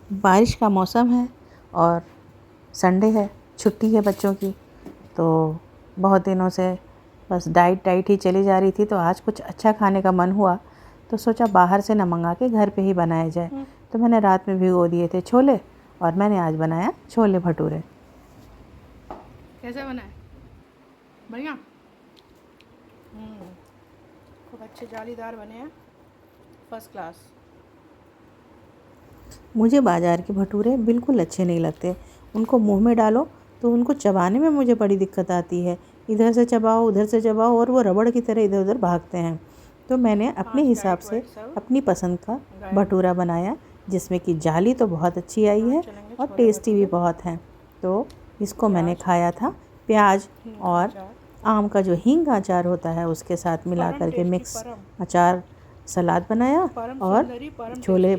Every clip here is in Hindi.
बारिश का मौसम है और संडे है, छुट्टी है बच्चों की। तो बहुत दिनों से बस डाइट ही चली जा रही थी। तो आज कुछ अच्छा खाने का मन हुआ तो सोचा बाहर से ना मंगा के घर पे ही बनाया जाए। तो मैंने रात में भिगो दिए थे छोले और मैंने आज बनाया छोले भटूरे। कैसे बना है? बढ़िया। खूब अच्छे जालीदार बने हैं, फर्स्ट क्लास। मुझे बाज़ार के भटूरे बिल्कुल अच्छे नहीं लगते। उनको मुंह में डालो तो उनको चबाने में मुझे बड़ी दिक्कत आती है। इधर से चबाओ उधर से चबाओ और वो रबड़ की तरह इधर उधर भागते हैं। तो मैंने अपने हिसाब से अपनी पसंद का भटूरा बनाया, जिसमें कि जाली तो बहुत अच्छी आई है और टेस्टी भी बहुत है। तो इसको मैंने खाया था प्याज और आम का जो हींग अचार होता है उसके साथ मिला करके मिक्स अचार, सलाद बनाया और छोले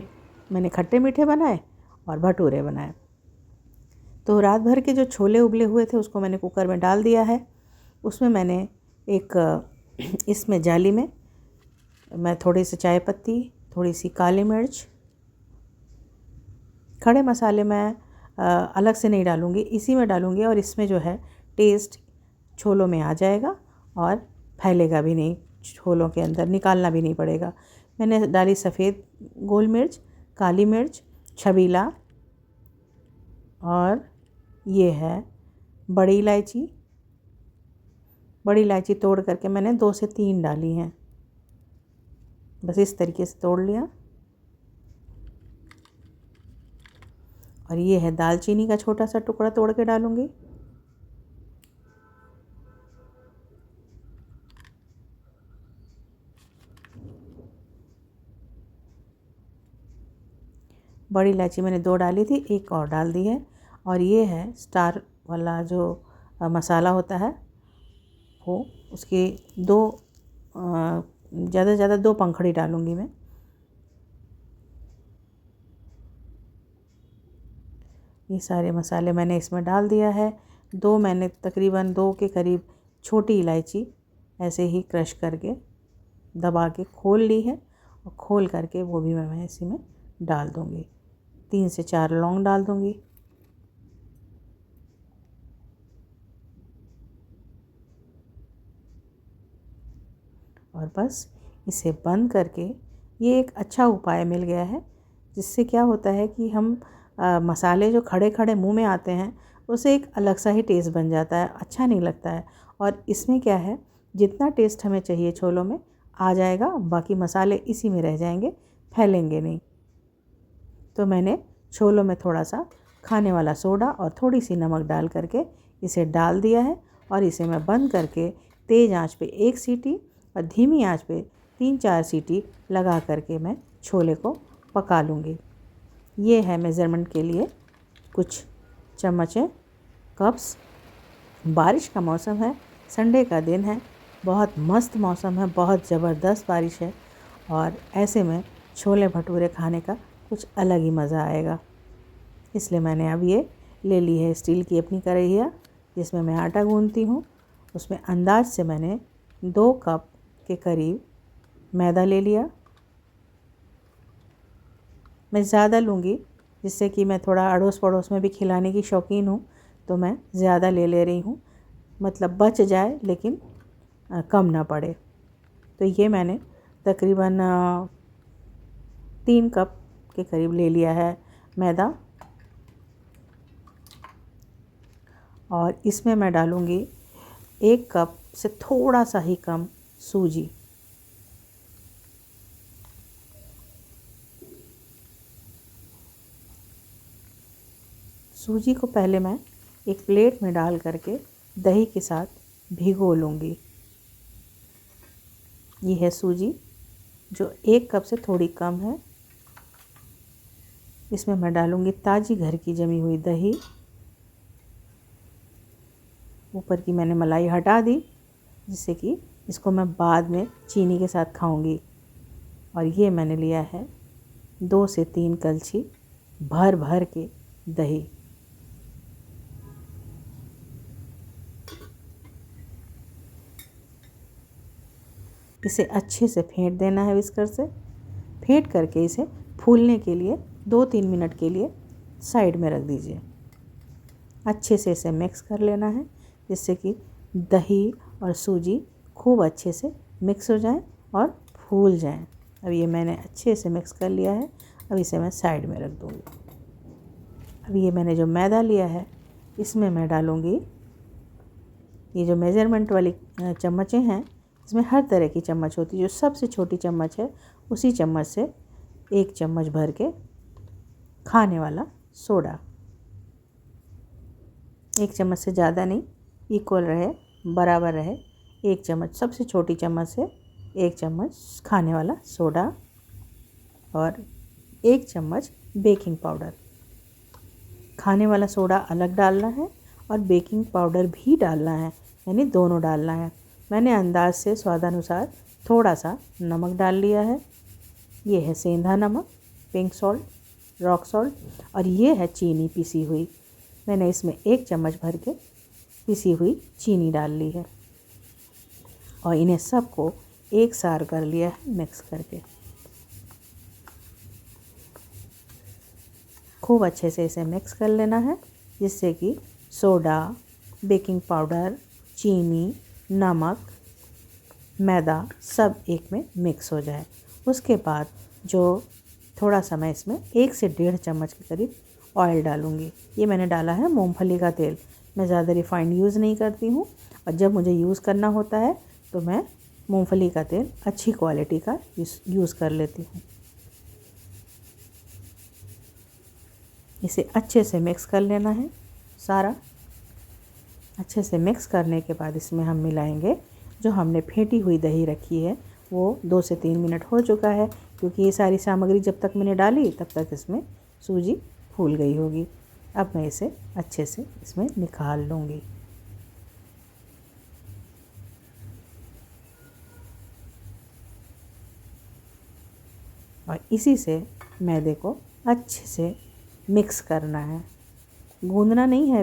मैंने खट्टे मीठे बनाए और भटूरे बनाए। तो रात भर के जो छोले उबले हुए थे उसको मैंने कुकर में डाल दिया है। उसमें मैंने इसमें जाली में मैं थोड़ी सी चाय पत्ती, थोड़ी सी काली मिर्च, खड़े मसाले मैं अलग से नहीं डालूँगी, इसी में डालूँगी और इसमें जो है टेस्ट छोलों में आ जाएगा और फैलेगा भी नहीं, छोलों के अंदर निकालना भी नहीं पड़ेगा। मैंने डाली सफ़ेद गोल मिर्च, काली मिर्च, छबीला और ये है बड़ी इलायची। बड़ी इलायची तोड़ करके मैंने 2 से 3 डाली हैं, बस इस तरीके से तोड़ लिया। और ये है दालचीनी का छोटा सा टुकड़ा तोड़ के डालूँगी। बड़ी इलायची मैंने 2 डाली थी, एक और डाल दी है। और ये है स्टार वाला जो मसाला होता है, वो उसकी 2 ज़्यादा से ज़्यादा 2 पंखुड़ी डालूँगी मैं। ये सारे मसाले मैंने इसमें डाल दिया है। मैंने तकरीबन 2 के करीब छोटी इलायची ऐसे ही क्रश करके दबा के खोल ली है और खोल करके वो भी मैं इसी में डाल दूँगी। 3 से 4 लौंग डाल दूँगी। और बस इसे बंद करके, ये एक अच्छा उपाय मिल गया है, जिससे क्या होता है कि हम मसाले जो खड़े खड़े मुंह में आते हैं उसे एक अलग सा ही टेस्ट बन जाता है, अच्छा नहीं लगता है। और इसमें क्या है, जितना टेस्ट हमें चाहिए छोलों में आ जाएगा, बाकी मसाले इसी में रह जाएंगे, फैलेंगे नहीं। तो मैंने छोलों में थोड़ा सा खाने वाला सोडा और थोड़ी सी नमक डाल करके इसे डाल दिया है और इसे मैं बंद करके तेज़ आंच पे 1 सीटी और धीमी आंच पे 3-4 सीटी लगा करके मैं छोले को पका लूँगी। ये है मेज़रमेंट के लिए कुछ चम्मचें, कप्स। बारिश का मौसम है, संडे का दिन है, बहुत मस्त मौसम है, बहुत ज़बरदस्त बारिश है और ऐसे में छोले भटूरे खाने का कुछ अलग ही मज़ा आएगा। इसलिए मैंने अब ये ले ली है स्टील की अपनी कढ़ाइयाँ, जिसमें मैं आटा गूँथती हूँ। उसमें अंदाज से मैंने 2 कप के करीब मैदा ले लिया। मैं ज़्यादा लूँगी, जिससे कि मैं थोड़ा अड़ोस पड़ोस में भी खिलाने की शौकीन हूँ, तो मैं ज़्यादा ले रही हूँ, मतलब बच जाए लेकिन कम ना पड़े। तो ये मैंने तकरीबन 3 कप के करीब ले लिया है मैदा। और इसमें मैं डालूँगी 1 कप से थोड़ा सा ही कम सूजी। सूजी को पहले मैं एक प्लेट में डाल करके दही के साथ भिगो लूँगी। ये है सूजी जो 1 कप से थोड़ी कम है। इसमें मैं डालूँगी ताज़ी घर की जमी हुई दही। ऊपर की मैंने मलाई हटा दी, जिससे कि इसको मैं बाद में चीनी के साथ खाऊंगी। और ये मैंने लिया है 2 से 3 कलछी भर भर के दही। इसे अच्छे से फेंट देना है विस्कर से। फेंट करके इसे फूलने के लिए 2-3 मिनट के लिए साइड में रख दीजिए। अच्छे से इसे मिक्स कर लेना है जिससे कि दही और सूजी खूब अच्छे से मिक्स हो जाएं और फूल जाएं। अब ये मैंने अच्छे से मिक्स कर लिया है। अब इसे मैं साइड में रख दूँगी। अब ये मैंने जो मैदा लिया है इसमें मैं डालूँगी, ये जो मेज़रमेंट वाली चम्मचें हैं इसमें हर तरह की चम्मच होती है, जो सबसे छोटी चम्मच है उसी चम्मच से 1 चम्मच भर के खाने वाला सोडा, 1 चम्मच से ज़्यादा नहीं, इक्वल रहे, बराबर रहे। 1 चम्मच, सबसे छोटी चम्मच से 1 चम्मच खाने वाला सोडा और 1 चम्मच बेकिंग पाउडर। खाने वाला सोडा अलग डालना है और बेकिंग पाउडर भी डालना है, यानी दोनों डालना है। मैंने अंदाज से स्वादानुसार थोड़ा सा नमक डाल लिया है। ये है सेंधा नमक, पिंक सॉल्ट, रॉक सॉल्ट और ये है चीनी पिसी हुई। मैंने इसमें 1 चम्मच भर के पिसी हुई चीनी डाल ली है और इन्हें सबको एक सार कर लिया है मिक्स करके। खूब अच्छे से इसे मिक्स कर लेना है जिससे कि सोडा, बेकिंग पाउडर, चीनी, नमक, मैदा सब एक में मिक्स हो जाए। उसके बाद जो थोड़ा सा मैं इसमें 1 से 1.5 चम्मच के करीब ऑयल डालूँगी। ये मैंने डाला है मूंगफली का तेल। मैं ज़्यादा रिफाइंड यूज़ नहीं करती हूँ और जब मुझे यूज़ करना होता है तो मैं मूंगफली का तेल अच्छी क्वालिटी का यूज़ कर लेती हूँ। इसे अच्छे से मिक्स कर लेना है सारा। अच्छे से मिक्स करने के बाद इसमें हम मिलाएंगे जो हमने फेंटी हुई दही रखी है। वो 2 से 3 मिनट हो चुका है क्योंकि ये सारी सामग्री जब तक मैंने डाली तब तक इसमें सूजी फूल गई होगी। अब मैं इसे अच्छे से इसमें निकाल लूँगी। और इसी से मैदे को अच्छे से मिक्स करना है, गूंदना नहीं है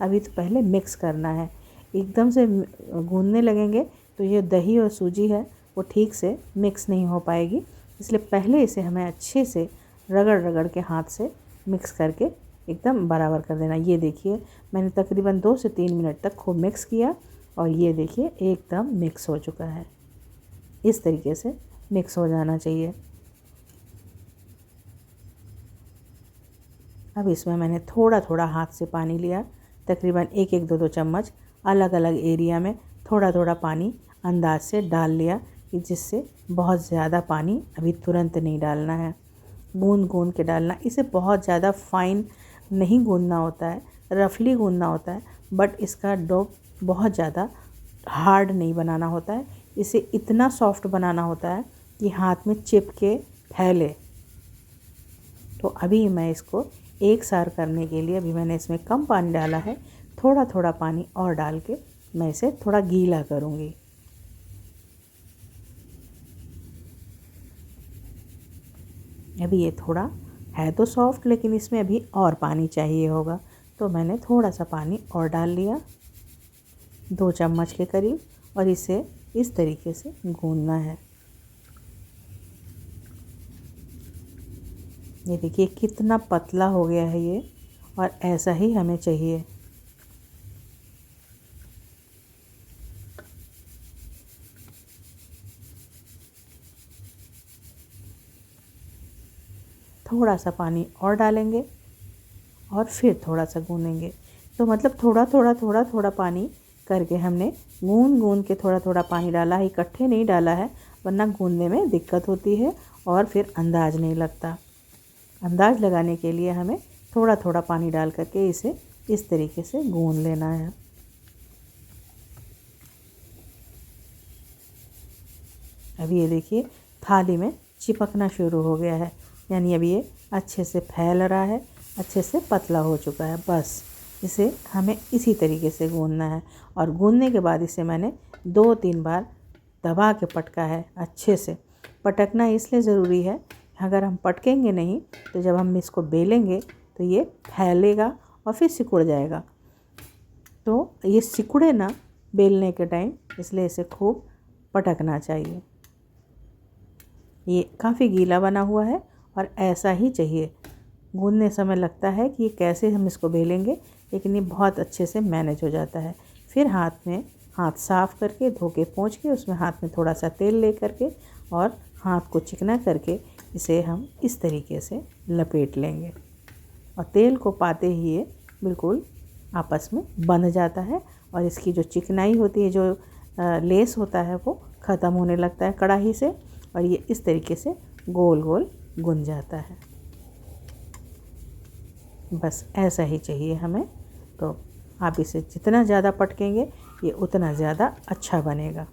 अभी तो पहले मिक्स करना है। एकदम से गूंदने लगेंगे तो ये दही और सूजी है वो ठीक से मिक्स नहीं हो पाएगी, इसलिए पहले इसे हमें अच्छे से रगड़ रगड़ के हाथ से मिक्स करके एकदम बराबर कर देना। ये देखिए मैंने तकरीबन 2 से 3 मिनट तक खूब मिक्स किया और ये देखिए एकदम मिक्स हो चुका है। इस तरीके से मिक्स हो जाना चाहिए। अब इसमें मैंने थोड़ा थोड़ा हाथ से पानी लिया, तकरीबन 1-2 चम्मच अलग अलग एरिया में थोड़ा थोड़ा पानी अंदाज से डाल लिया कि जिससे बहुत ज़्यादा पानी अभी तुरंत नहीं डालना है, गूंद गूंद के डालना। इसे बहुत ज़्यादा फाइन नहीं गूंदना होता है, रफली गूंदना होता है, बट इसका डो बहुत ज़्यादा हार्ड नहीं बनाना होता है। इसे इतना सॉफ्ट बनाना होता है कि हाथ में चिपके फैले। तो अभी मैं इसको एक सार करने के लिए अभी मैंने इसमें कम पानी डाला है, थोड़ा थोड़ा पानी और डाल के मैं इसे थोड़ा गीला करूँगी। अभी ये थोड़ा है तो सॉफ्ट, लेकिन इसमें अभी और पानी चाहिए होगा, तो मैंने थोड़ा सा पानी और डाल लिया, 2 चम्मच के करीब, और इसे इस तरीके से गूंदना है। ये देखिए कितना पतला हो गया है ये, और ऐसा ही हमें चाहिए। थोड़ा सा पानी और डालेंगे और फिर थोड़ा सा गूंदेंगे। तो मतलब थोड़ा थोड़ा थोड़ा थोड़ा पानी करके हमने गूंद गूंद के थोड़ा थोड़ा पानी डाला है, इकट्ठे नहीं डाला है, वरना गूंदने में दिक्कत होती है और फिर अंदाज़ नहीं लगता। अंदाज़ लगाने के लिए हमें थोड़ा थोड़ा पानी डाल करके इसे इस तरीके से गूंद लेना है। अभी ये देखिए थाली में चिपकना शुरू हो गया है, यानी अभी ये अच्छे से फैल रहा है, अच्छे से पतला हो चुका है। बस इसे हमें इसी तरीके से गूंदना है, और गूंदने के बाद इसे मैंने 2-3 बार दबा के पटका है। अच्छे से पटकना इसलिए ज़रूरी है, अगर हम पटकेंगे नहीं तो जब हम इसको बेलेंगे तो ये फैलेगा और फिर सिकुड़ जाएगा। तो ये सिकुड़े ना बेलने के टाइम, इसलिए इसे खूब पटकना चाहिए। ये काफ़ी गीला बना हुआ है और ऐसा ही चाहिए, गूंदने समय लगता है कि ये कैसे हम इसको बेलेंगे, लेकिन ये बहुत अच्छे से मैनेज हो जाता है। फिर हाथ साफ़ करके धो के पोंछ के उसमें हाथ में थोड़ा सा तेल ले करके और हाथ को चिकना करके इसे हम इस तरीके से लपेट लेंगे और तेल को पाते ही ये बिल्कुल आपस में बंध जाता है और इसकी जो चिकनाई होती है, जो लेस होता है, वो ख़त्म होने लगता है कढ़ाई से और ये इस तरीके से गोल गोल गुंद जाता है। बस ऐसा ही चाहिए हमें। तो आप इसे जितना ज़्यादा पटकेंगे ये उतना ज़्यादा अच्छा बनेगा।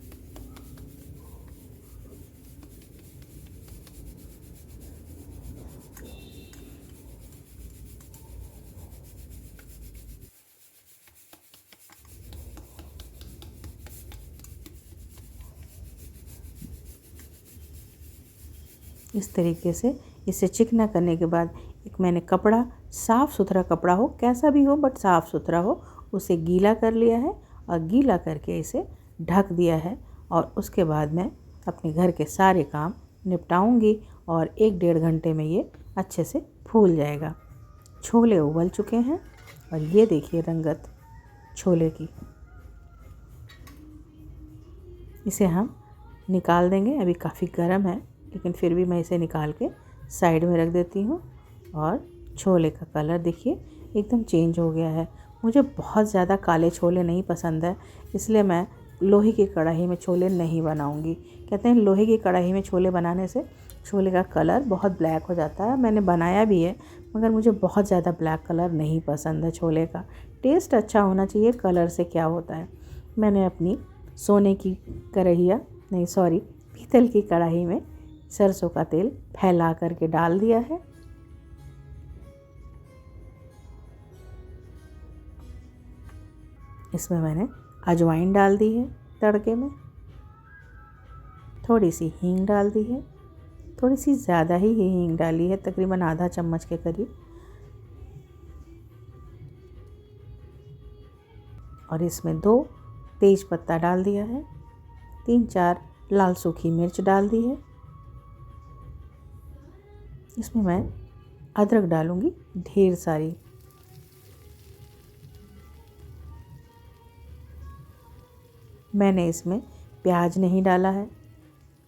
इस तरीके से इसे चिकना करने के बाद एक मैंने कपड़ा, साफ़ सुथरा कपड़ा हो, कैसा भी हो बट साफ़ सुथरा हो, उसे गीला कर लिया है और गीला करके इसे ढक दिया है। और उसके बाद मैं अपने घर के सारे काम निपटाऊंगी और 1-1.5 घंटे में ये अच्छे से फूल जाएगा। छोले उबल चुके हैं और ये देखिए रंगत छोले की। इसे हम निकाल देंगे, अभी काफ़ी गर्म है लेकिन फिर भी मैं इसे निकाल के साइड में रख देती हूँ। और छोले का कलर देखिए एकदम चेंज हो गया है। मुझे बहुत ज़्यादा काले छोले नहीं पसंद है, इसलिए मैं लोहे की कढ़ाई में छोले नहीं बनाऊंगी। कहते हैं लोहे की कढ़ाई में छोले बनाने से छोले का कलर बहुत ब्लैक हो जाता है। मैंने बनाया भी है मगर मुझे बहुत ज़्यादा ब्लैक कलर नहीं पसंद है। छोले का टेस्ट अच्छा होना चाहिए, कलर से क्या होता है। मैंने अपनी सोने की पीतल की कढ़ाई में सरसों का तेल फैला करके डाल दिया है। इसमें मैंने अजवाइन डाल दी है तड़के में, थोड़ी सी हींग डाल दी है, थोड़ी सी ज़्यादा ही हींग डाली है, तकरीबन आधा चम्मच के करीब। और इसमें 2 तेज पत्ता डाल दिया है, 3-4 लाल सूखी मिर्च डाल दी है। इसमें मैं अदरक डालूंगी ढेर सारी। मैंने इसमें प्याज नहीं डाला है,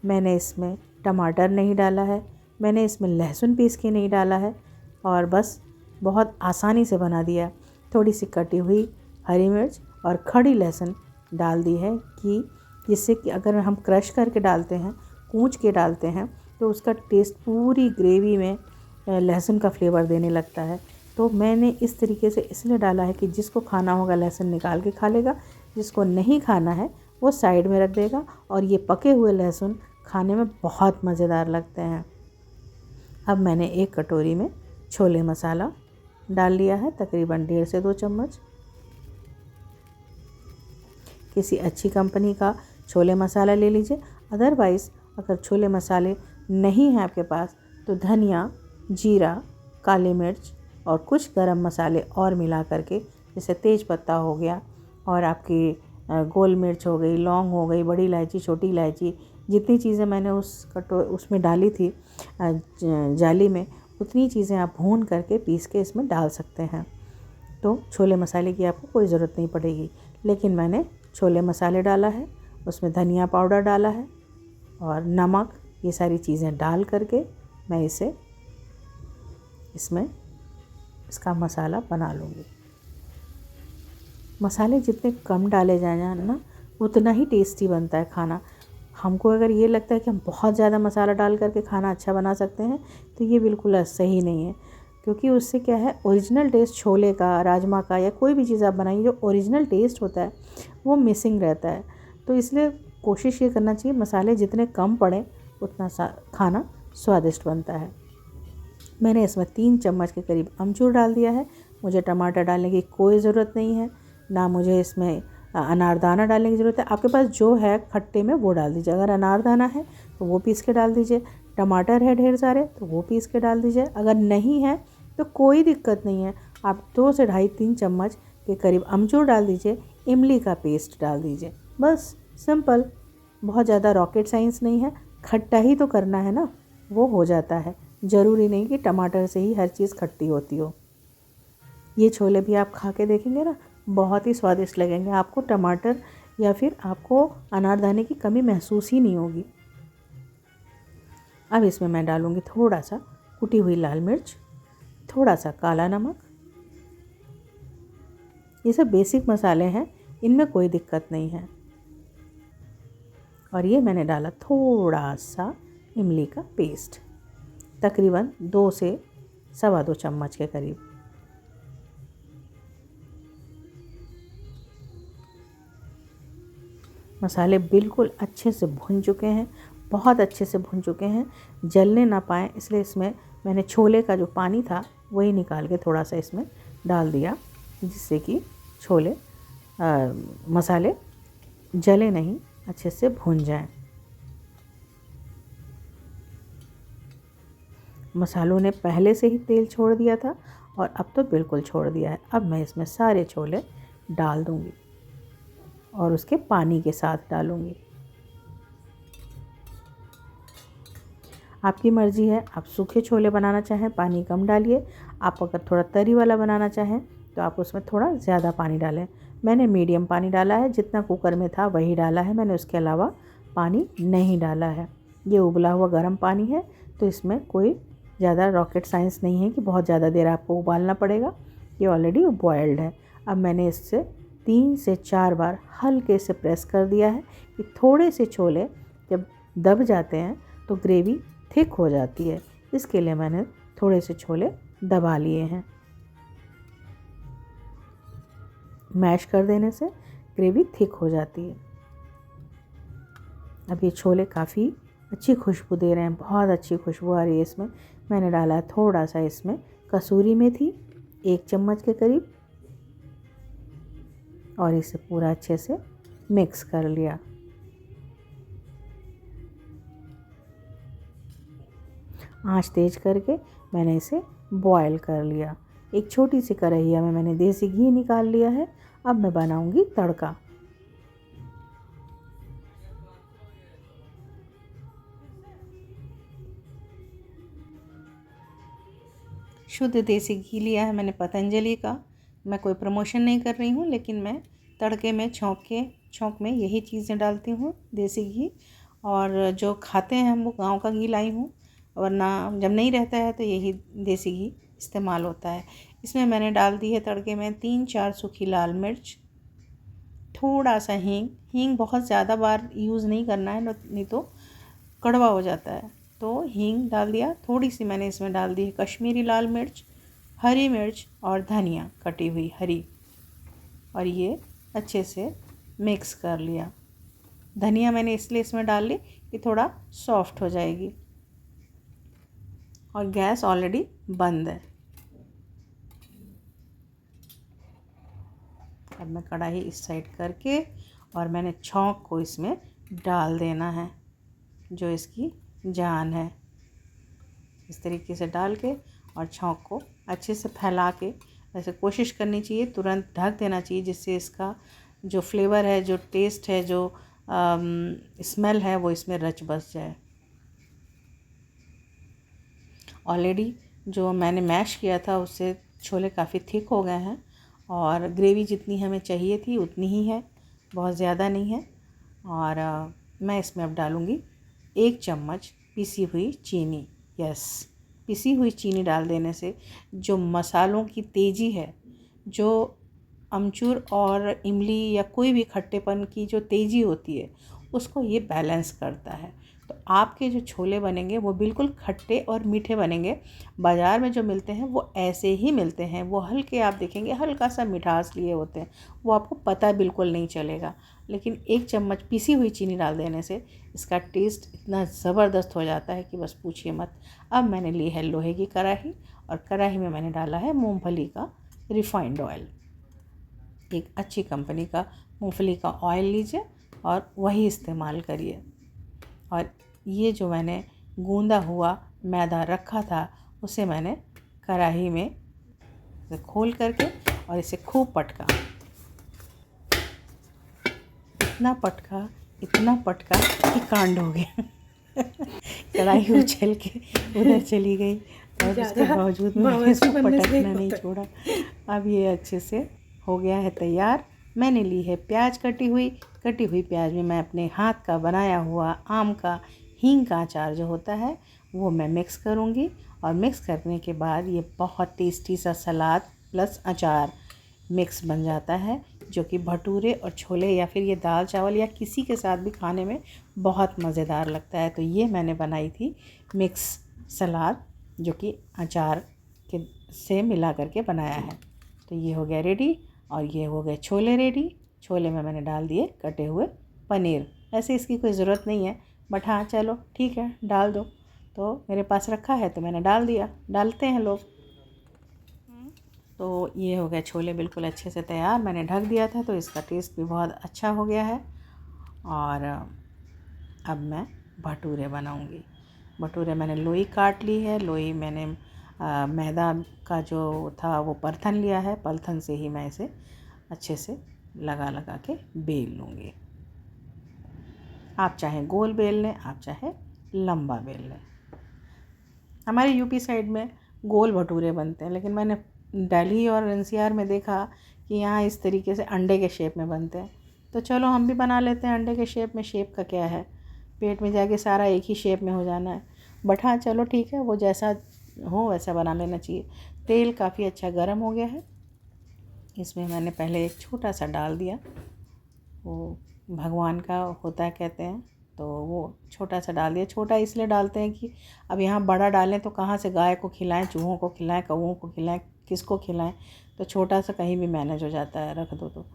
मैंने इसमें टमाटर नहीं डाला है, मैंने इसमें लहसुन पीस के नहीं डाला है और बस बहुत आसानी से बना दिया। थोड़ी सी कटी हुई हरी मिर्च और खड़ी लहसुन डाल दी है कि जिससे कि अगर हम क्रश करके डालते हैं, कूच के डालते हैं, तो उसका टेस्ट पूरी ग्रेवी में लहसुन का फ्लेवर देने लगता है। तो मैंने इस तरीके से इसलिए डाला है कि जिसको खाना होगा लहसुन निकाल के खा लेगा, जिसको नहीं खाना है वो साइड में रख देगा। और ये पके हुए लहसुन खाने में बहुत मज़ेदार लगते हैं। अब मैंने 1 कटोरी में छोले मसाला डाल लिया है, तकरीबन 1.5 से 2 चम्मच। किसी अच्छी कंपनी का छोले मसाला ले लीजिए। अदरवाइज़ अगर छोले मसाले नहीं हैं आपके पास तो धनिया, जीरा, काली मिर्च और कुछ गरम मसाले और मिला करके, जैसे तेज पत्ता हो गया और आपकी गोल मिर्च हो गई, लौंग हो गई, बड़ी इलायची, छोटी इलायची, जितनी चीज़ें मैंने उसमें डाली थी जाली में, उतनी चीज़ें आप भून करके पीस के इसमें डाल सकते हैं। तो छोले मसाले की आपको कोई ज़रूरत नहीं पड़ेगी। लेकिन मैंने छोले मसाले डाला है, उसमें धनिया पाउडर डाला है और नमक, ये सारी चीज़ें डाल करके मैं इसमें इसका मसाला बना लूँगी। मसाले जितने कम डाले जाएं ना, उतना ही टेस्टी बनता है खाना। हमको अगर ये लगता है कि हम बहुत ज़्यादा मसाला डाल करके खाना अच्छा बना सकते हैं तो ये बिल्कुल सही नहीं है, क्योंकि उससे क्या है, ओरिजिनल टेस्ट छोले का, राजमा का या कोई भी चीज़ आप बनाइए, जो ओरिजिनल टेस्ट होता है वो मिसिंग रहता है। तो इसलिए कोशिश ये करना चाहिए मसाले जितने कम पड़ें उतना खाना स्वादिष्ट बनता है। मैंने इसमें 3 चम्मच के करीब अमचूर डाल दिया है। मुझे टमाटर डालने की कोई ज़रूरत नहीं है, ना मुझे इसमें अनारदाना डालने की ज़रूरत है। आपके पास जो है खट्टे में वो डाल दीजिए। अगर अनारदाना है तो वो पीस के डाल दीजिए, टमाटर है ढेर सारे तो वो पीस के डाल दीजिए। अगर नहीं है तो कोई दिक्कत नहीं है, आप 2 से ढाई 3 चम्मच के करीब अमचूर डाल दीजिए, इमली का पेस्ट डाल दीजिए। बस सिंपल, बहुत ज़्यादा रॉकेट साइंस नहीं है, खट्टा ही तो करना है ना, वो हो जाता है। ज़रूरी नहीं कि टमाटर से ही हर चीज़ खट्टी होती हो। ये छोले भी आप खा के देखेंगे ना, बहुत ही स्वादिष्ट लगेंगे। आपको टमाटर या फिर आपको अनारदाने की कमी महसूस ही नहीं होगी। अब इसमें मैं डालूँगी थोड़ा सा कुटी हुई लाल मिर्च, थोड़ा सा काला नमक। ये सब बेसिक मसाले हैं, इनमें कोई दिक्कत नहीं है। और ये मैंने डाला थोड़ा सा इमली का पेस्ट, तकरीबन 2 से सवा 2 चम्मच के करीब। मसाले बिल्कुल अच्छे से भुन चुके हैं, बहुत अच्छे से भुन चुके हैं, जलने ना पाएँ इसलिए इसमें मैंने छोले का जो पानी था वही निकाल के थोड़ा सा इसमें डाल दिया, जिससे कि छोले मसाले जले नहीं, अच्छे से भुन जाएं। मसालों ने पहले से ही तेल छोड़ दिया था और अब तो बिल्कुल छोड़ दिया है। अब मैं इसमें सारे छोले डाल दूंगी और उसके पानी के साथ डालूंगी। आपकी मर्ज़ी है, आप सूखे छोले बनाना चाहें पानी कम डालिए, आप अगर थोड़ा तरी वाला बनाना चाहें तो आप उसमें थोड़ा ज़्यादा पानी डालें। मैंने मीडियम पानी डाला है, जितना कुकर में था वही डाला है मैंने, उसके अलावा पानी नहीं डाला है। ये उबला हुआ गर्म पानी है, तो इसमें कोई ज़्यादा रॉकेट साइंस नहीं है कि बहुत ज़्यादा देर आपको उबालना पड़ेगा। ये ऑलरेडी बॉयल्ड है। अब मैंने इससे 3 से 4 बार हल्के से प्रेस कर दिया है कि थोड़े से छोले जब दब जाते हैं तो ग्रेवी थिक हो जाती है। इसके लिए मैंने थोड़े से छोले दबा लिए हैं। मैश कर देने से ग्रेवी थिक हो जाती है। अब ये छोले काफ़ी अच्छी खुशबू दे रहे हैं, बहुत अच्छी खुशबू आ रही है इसमें। मैंने डाला है थोड़ा सा इसमें कसूरी मेथी, 1 चम्मच के करीब, और इसे पूरा अच्छे से मिक्स कर लिया। आंच तेज करके मैंने इसे बॉयल कर लिया। एक छोटी सी कढ़ैया में मैंने देसी घी निकाल लिया है। अब मैं बनाऊंगी तड़का। शुद्ध देसी घी लिया है मैंने पतंजलि का। मैं कोई प्रमोशन नहीं कर रही हूँ, लेकिन मैं तड़के में छौंक में यही चीज़ें डालती हूँ, देसी घी। और जो खाते हैं हम वो गाँव का घी लाई हूँ, वरना जब नहीं रहता है तो यही देसी घी इस्तेमाल होता है। इसमें मैंने डाल दी है तड़के में 3-4 सूखी लाल मिर्च, थोड़ा सा हींग बहुत ज़्यादा बार यूज़ नहीं करना है, नहीं तो कड़वा हो जाता है। तो हींग डाल दिया। थोड़ी सी मैंने इसमें डाल दी है कश्मीरी लाल मिर्च, हरी मिर्च और धनिया कटी हुई हरी, और ये अच्छे से मिक्स कर लिया। धनिया मैंने इसलिए इसमें डाल ली कि थोड़ा सॉफ्ट हो जाएगी। और गैस ऑलरेडी बंद है। अब मैं कढ़ाई इस साइड करके और मैंने छौंक को इसमें डाल देना है, जो इसकी जान है। इस तरीके से डाल के और छौंक को अच्छे से फैला के, ऐसे कोशिश करनी चाहिए तुरंत ढक देना चाहिए, जिससे इसका जो फ्लेवर है, जो टेस्ट है, जो स्मेल है, वो इसमें रच बस जाए। ऑलरेडी जो मैंने मैश किया था उससे छोले काफ़ी थिक हो गए हैं और ग्रेवी जितनी हमें चाहिए थी उतनी ही है, बहुत ज़्यादा नहीं है। और मैं इसमें अब डालूँगी 1 चम्मच पिसी हुई चीनी। यस, पिसी हुई चीनी डाल देने से जो मसालों की तेज़ी है, जो अमचूर और इमली या कोई भी खट्टेपन की जो तेज़ी होती है, उसको ये बैलेंस करता है। तो आपके जो छोले बनेंगे वो बिल्कुल खट्टे और मीठे बनेंगे। बाज़ार में जो मिलते हैं वो ऐसे ही मिलते हैं, वो हल्के, आप देखेंगे हल्का सा मिठास लिए होते हैं, वो आपको पता बिल्कुल नहीं चलेगा। लेकिन 1 चम्मच पिसी हुई चीनी डाल देने से इसका टेस्ट इतना ज़बरदस्त हो जाता है कि बस पूछिए मत। अब मैंने ली है लोहे की कढ़ाई, और कढ़ाई में मैंने डाला है मूंगफली का रिफाइंड ऑयल। एक अच्छी कंपनी का मूंगफली का ऑयल लीजिए और वही इस्तेमाल करिए। और ये जो मैंने गूंदा हुआ मैदा रखा था उसे मैंने कढ़ाई में इसे खोल करके और इसे खूब पटका। इतना पटका कि कांड हो गया। कढ़ाई उछल के उधर चली गई, और उसके बावजूद मैंने इसको पटकना नहीं छोड़ा। अब ये अच्छे से हो गया है तैयार। मैंने ली है प्याज कटी हुई प्याज में मैं अपने हाथ का बनाया हुआ आम का हींग का अचार जो होता है वो मैं मिक्स करूँगी, और मिक्स करने के बाद ये बहुत टेस्टी सा सलाद प्लस अचार मिक्स बन जाता है, जो कि भटूरे और छोले या फिर ये दाल चावल या किसी के साथ भी खाने में बहुत मज़ेदार लगता है। तो ये मैंने बनाई थी मिक्स सलाद, जो कि अचार के से मिला करके बनाया है। तो ये हो गया रेडी, और ये हो गए छोले रेडी। छोले में मैंने डाल दिए कटे हुए पनीर। ऐसे इसकी कोई ज़रूरत नहीं है, बट हाँ चलो ठीक है डाल दो, तो मेरे पास रखा है तो मैंने डाल दिया, डालते हैं लोग। तो ये हो गया छोले बिल्कुल अच्छे से तैयार। मैंने ढक दिया था तो इसका टेस्ट भी बहुत अच्छा हो गया है। और अब मैं भटूरे बनाऊंगी। भटूरे मैंने लोई काट ली है। लोई मैंने मैदा का जो था वो परथन लिया है, पलथन से ही मैं इसे अच्छे से लगा लगा के बेल लूँगी। आप चाहे गोल बेल लें, आप चाहे लंबा बेल लें। हमारे यूपी साइड में गोल भटूरे बनते हैं, लेकिन मैंने दिल्ली और एनसीआर में देखा कि यहाँ इस तरीके से अंडे के शेप में बनते हैं। तो चलो हम भी बना लेते हैं अंडे के शेप में। शेप का क्या है, पेट में जाके सारा एक ही शेप में हो जाना है। बट हाँ चलो ठीक है, वो जैसा हो वैसा बना लेना चाहिए। तेल काफ़ी अच्छा गर्म हो गया है। इसमें मैंने पहले एक छोटा सा डाल दिया, वो भगवान का होता है कहते हैं, तो वो छोटा सा डाल दिया। छोटा इसलिए डालते हैं कि अब यहाँ बड़ा डालें तो कहाँ से गाय को खिलाएं, चूहों को खिलाएं, कौवों को खिलाएं, किसको खिलाएं, तो छोटा सा कहीं भी मैनेज हो जाता है, रख दो। तो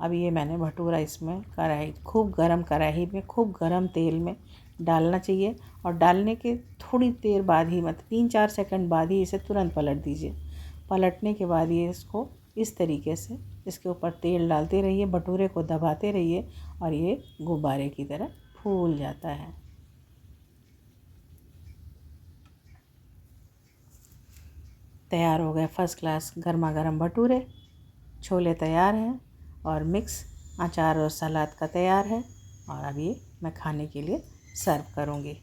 अब ये मैंने भटूरा इसमें कढ़ाई, खूब गरम कढ़ाई में खूब गरम तेल में डालना चाहिए, और डालने के थोड़ी देर बाद ही, मतलब 3-4 सेकंड बाद ही इसे तुरंत पलट दीजिए। पलटने के बाद ये इसको इस तरीके से इसके ऊपर तेल डालते रहिए, भटूरे को दबाते रहिए, और ये गुब्बारे की तरह फूल जाता है। तैयार हो गए फर्स्ट क्लास गर्मा गर्म भटूरे। छोले तैयार हैं, और मिक्स अचार और सलाद का तैयार है, और अब ये मैं खाने के लिए सर्व करूँगी।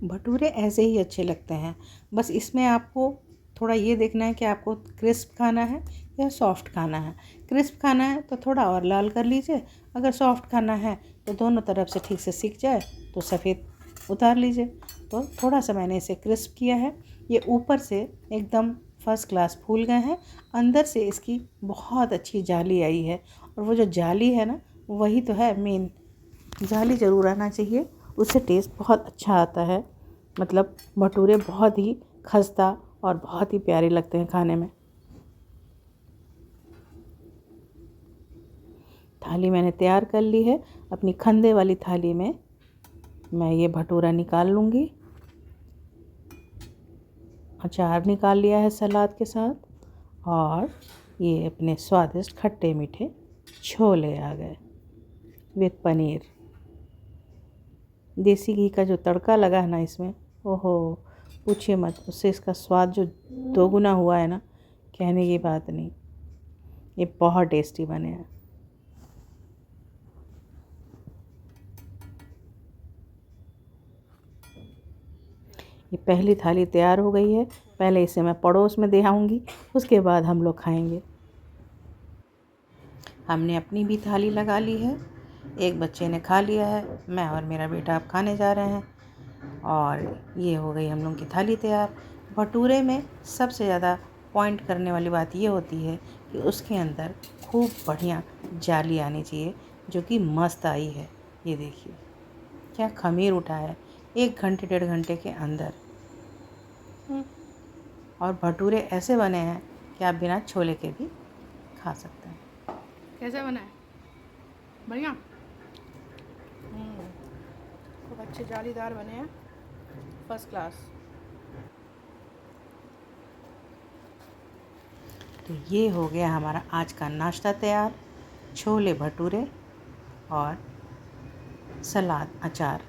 भटूरे ऐसे ही अच्छे लगते हैं, बस इसमें आपको थोड़ा ये देखना है कि आपको क्रिस्प खाना है या सॉफ्ट खाना है। क्रिस्प खाना है तो थोड़ा और लाल कर लीजिए, अगर सॉफ्ट खाना है तो दोनों तरफ से ठीक से सिक जाए तो सफ़ेद उतार लीजिए। तो थोड़ा सा मैंने इसे क्रिस्प किया है। ये ऊपर से एकदम फर्स्ट क्लास फूल गए हैं, अंदर से इसकी बहुत अच्छी जाली आई है, और वो जो जाली है ना वही तो है मेन। जाली ज़रूर आना चाहिए, उससे टेस्ट बहुत अच्छा आता है। मतलब भटूरे बहुत ही खस्ता और बहुत ही प्यारे लगते हैं खाने में। थाली मैंने तैयार कर ली है। अपनी खंदे वाली थाली में मैं ये भटूरा निकाल लूँगी। अचार निकाल लिया है सलाद के साथ, और ये अपने स्वादिष्ट खट्टे मीठे छोले आ गए विथ पनीर। देसी घी का जो तड़का लगा है ना इसमें, ओहो पूछिए मत, उससे इसका स्वाद जो दोगुना हुआ है ना, कहने की बात नहीं। ये बहुत टेस्टी बने हैं। ये पहली थाली तैयार हो गई है। पहले इसे मैं पड़ोस में दे आऊँगी, उसके बाद हम लोग खाएंगे। हमने अपनी भी थाली लगा ली है। एक बच्चे ने खा लिया है, मैं और मेरा बेटा अब खाने जा रहे हैं, और ये हो गई हम लोग की थाली तैयार। भटूरे में सबसे ज़्यादा पॉइंट करने वाली बात ये होती है कि उसके अंदर खूब बढ़िया जाली आनी चाहिए, जो कि मस्त आई है। ये देखिए क्या खमीर उठा है 1 घंटे 1.5 घंटे के अंदर। और भटूरे ऐसे बने हैं कि आप बिना छोले के भी खा सकते हैं। कैसे बना है? बढ़िया। खूब अच्छे जालीदार बने हैं, फर्स्ट क्लास। तो ये हो गया हमारा आज का नाश्ता तैयार। छोले भटूरे और सलाद अचार।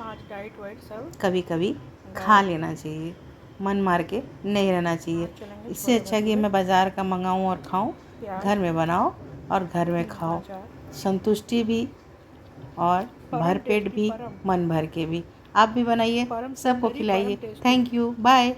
आज डाइट वाइट सब कभी कभी खा लेना चाहिए, मन मार के नहीं रहना चाहिए। चलेंगे। इससे अच्छा कि मैं बाज़ार का मंगाऊं और खाऊं, प्याज घर में बनाओ और घर में खाओ। अचार संतुष्टि भी और परम भरपेट टेस्टी, भी, परम मन भर के भी। आप भी बनाइए, परम सबको सुंदरी, परम खिलाइए। टेस्टी। Thank you, bye.